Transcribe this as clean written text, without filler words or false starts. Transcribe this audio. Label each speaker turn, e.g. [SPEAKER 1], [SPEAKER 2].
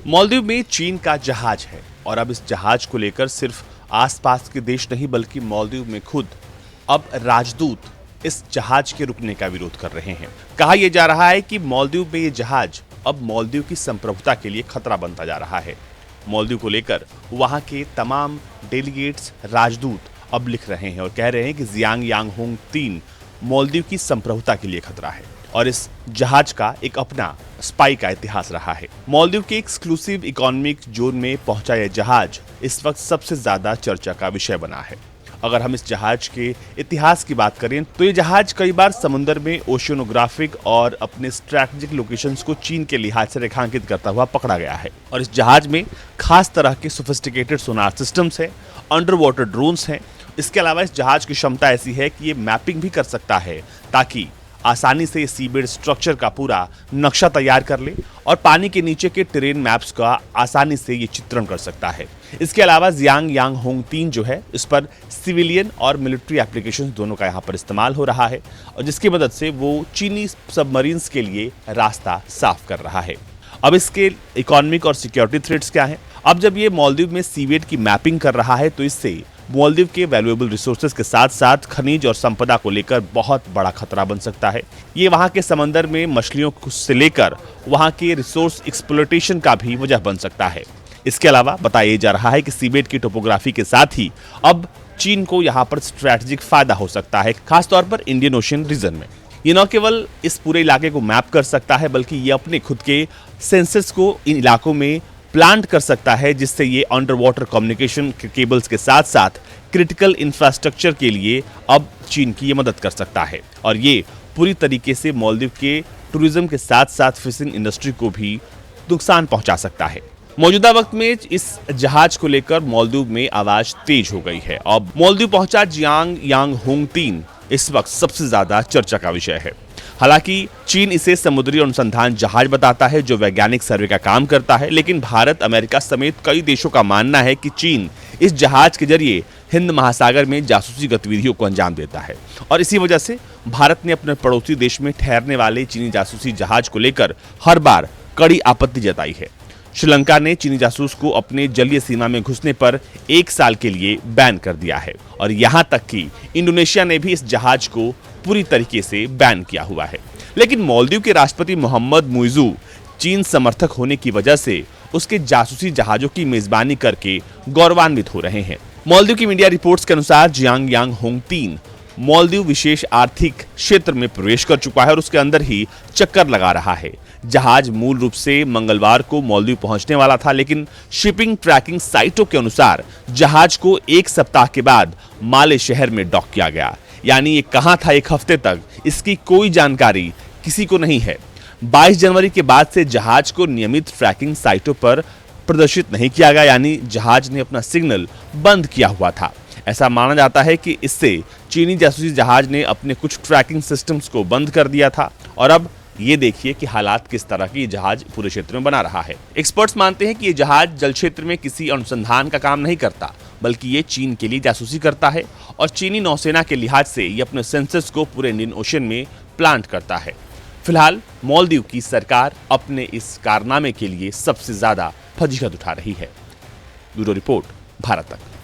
[SPEAKER 1] मालदीव में चीन का जहाज है और अब इस जहाज को लेकर सिर्फ आसपास के देश नहीं बल्कि मालदीव में खुद अब राजदूत इस जहाज के रुकने का विरोध कर रहे हैं। कहा यह जा रहा है कि मालदीव में ये जहाज अब मालदीव की संप्रभुता के लिए खतरा बनता जा रहा है। मालदीव को लेकर वहां के तमाम डेलीगेट्स राजदूत अब लिख रहे हैं और कह रहे हैं कि जियांग यांग होंग 3 मालदीव की संप्रभुता के लिए खतरा है और इस जहाज का एक अपना स्पाई का इतिहास रहा है। मालदीव के एक्सक्लूसिव इकोनॉमिक जोन में पहुंचा यह जहाज इस वक्त सबसे ज्यादा चर्चा का विषय बना है। अगर हम इस जहाज के इतिहास की बात करें तो ये जहाज कई बार समुद्र में ओशियोनोग्राफिक और अपने स्ट्रैटेजिक लोकेशंस को चीन के लिहाज से रेखांकित करता हुआ पकड़ा गया है और इस जहाज में खास तरह के सोफिस्टिकेटेड सोनार सिस्टम्स हैं, अंडर वाटर ड्रोन्स हैं। इसके अलावा इस जहाज की क्षमता ऐसी है कि ये मैपिंग भी कर सकता है ताकि आसानी से सीबेड स्ट्रक्चर का पूरा नक्शा तैयार कर ले और पानी के नीचे के टेरेन मैप्स का आसानी से ये चित्रण कर सकता है। इसके अलावा जियांग यांग होंग 3 जो है इस पर सिविलियन और मिलिट्री एप्लीकेशंस दोनों का यहाँ पर इस्तेमाल हो रहा है और जिसकी मदद से वो चीनी सबमरीन्स के लिए रास्ता साफ कर रहा है। अब इसके इकोनॉमिक और सिक्योरिटी थ्रेट्स क्या हैं? अब जब ये मालदीव में सीवेड की मैपिंग कर रहा है तो इससे मालदीव के वैल्यूएबल रिसोर्सेज के साथ साथ खनिज और संपदा को लेकर बहुत बड़ा खतरा बन सकता है। ये वहां के समंदर में मछलियों से लेकर वहां के रिसोर्स एक्सप्लॉयटेशन का भी वजह बन सकता है। इसके अलावा बताया जा रहा है कि सीबेड की टोपोग्राफी के साथ ही अब चीन को यहाँ पर स्ट्रैटेजिक फायदा हो सकता है, खासतौर पर इंडियन ओशन रीजन में। ये न केवल इस पूरे इलाके को मैप कर सकता है बल्कि ये अपने खुद के सेंसर्स को इन इलाकों में प्लांट कर सकता है, जिससे ये अंडर वाटर कम्युनिकेशन केबल्स के साथ साथ क्रिटिकल इंफ्रास्ट्रक्चर के लिए अब चीन की ये मदद कर सकता है और ये पूरी तरीके से मालदीव के टूरिज्म के साथ साथ फिशिंग इंडस्ट्री को भी नुकसान पहुंचा सकता है। मौजूदा वक्त में इस जहाज को लेकर मालदीव में आवाज तेज हो गई है। अब मालदीव पहुंचा जियांग यांग होंग 3 इस वक्त सबसे ज्यादा चर्चा का विषय है। हालांकि चीन इसे समुद्री अनुसंधान जहाज बताता है जो वैज्ञानिक सर्वे का काम करता है, लेकिन भारत, अमेरिका समेत कई देशों का मानना है कि चीन इस जहाज के जरिए हिंद महासागर में जासूसी गतिविधियों को अंजाम देता है और इसी वजह से भारत ने अपने पड़ोसी देश में ठहरने वाले चीनी जासूसी जहाज को लेकर हर बार कड़ी आपत्ति जताई है। श्रीलंका ने चीनी जासूस को अपने जलीय सीमा में घुसने पर 1 साल के लिए बैन कर दिया है और यहां तक कि इंडोनेशिया ने भी इस जहाज को पूरी तरीके से बैन किया हुआ है। लेकिन मालदीव के राष्ट्रपति मोहम्मद मुइज़ू चीन समर्थक होने की वजह से उसके जासूसी जहाजों की मेजबानी करके गौरवान्वित हो रहे हैं। मालदीव की मीडिया रिपोर्ट्स के अनुसार जियांग यांग होंग 3 मालदीव विशेष आर्थिक क्षेत्र में प्रवेश कर चुका है और उसके अंदर ही चक्कर लगा रहा है। जहाज मूल रूप से मंगलवार को मालदीव पहुंचने वाला था, लेकिन शिपिंग ट्रैकिंग साइटों के अनुसार जहाज को 1 सप्ताह के बाद माले शहर में डॉक किया गया। यानी ये कहां था 1 हफ्ते तक, इसकी कोई जानकारी किसी को नहीं है। 22 जनवरी के बाद से जहाज को नियमित ट्रैकिंग साइटों पर प्रदर्शित नहीं किया गया, यानी जहाज ने अपना सिग्नल बंद किया हुआ था। ऐसा माना जाता है कि इससे चीनी जासूसी जहाज ने अपने कुछ ट्रैकिंग सिस्टम्स को बंद कर दिया था और अब ये देखिए कि हालात किस तरह की जहाज पूरे क्षेत्र में बना रहा है। एक्सपर्ट्स मानते हैं कि ये जहाज जल क्षेत्र में किसी अनुसंधान का काम नहीं करता, बल्कि ये चीन के लिए जासूसी करता है और चीनी नौसेना के लिहाज से ये अपने सेंसर्स को पूरे इंडियन ओशन में प्लांट करता है। फिलहाल मालदीव की सरकार अपने इस कारनामे के लिए सबसे ज्यादा फजीहत उठा रही है। ब्यूरो रिपोर्ट, भारत तक।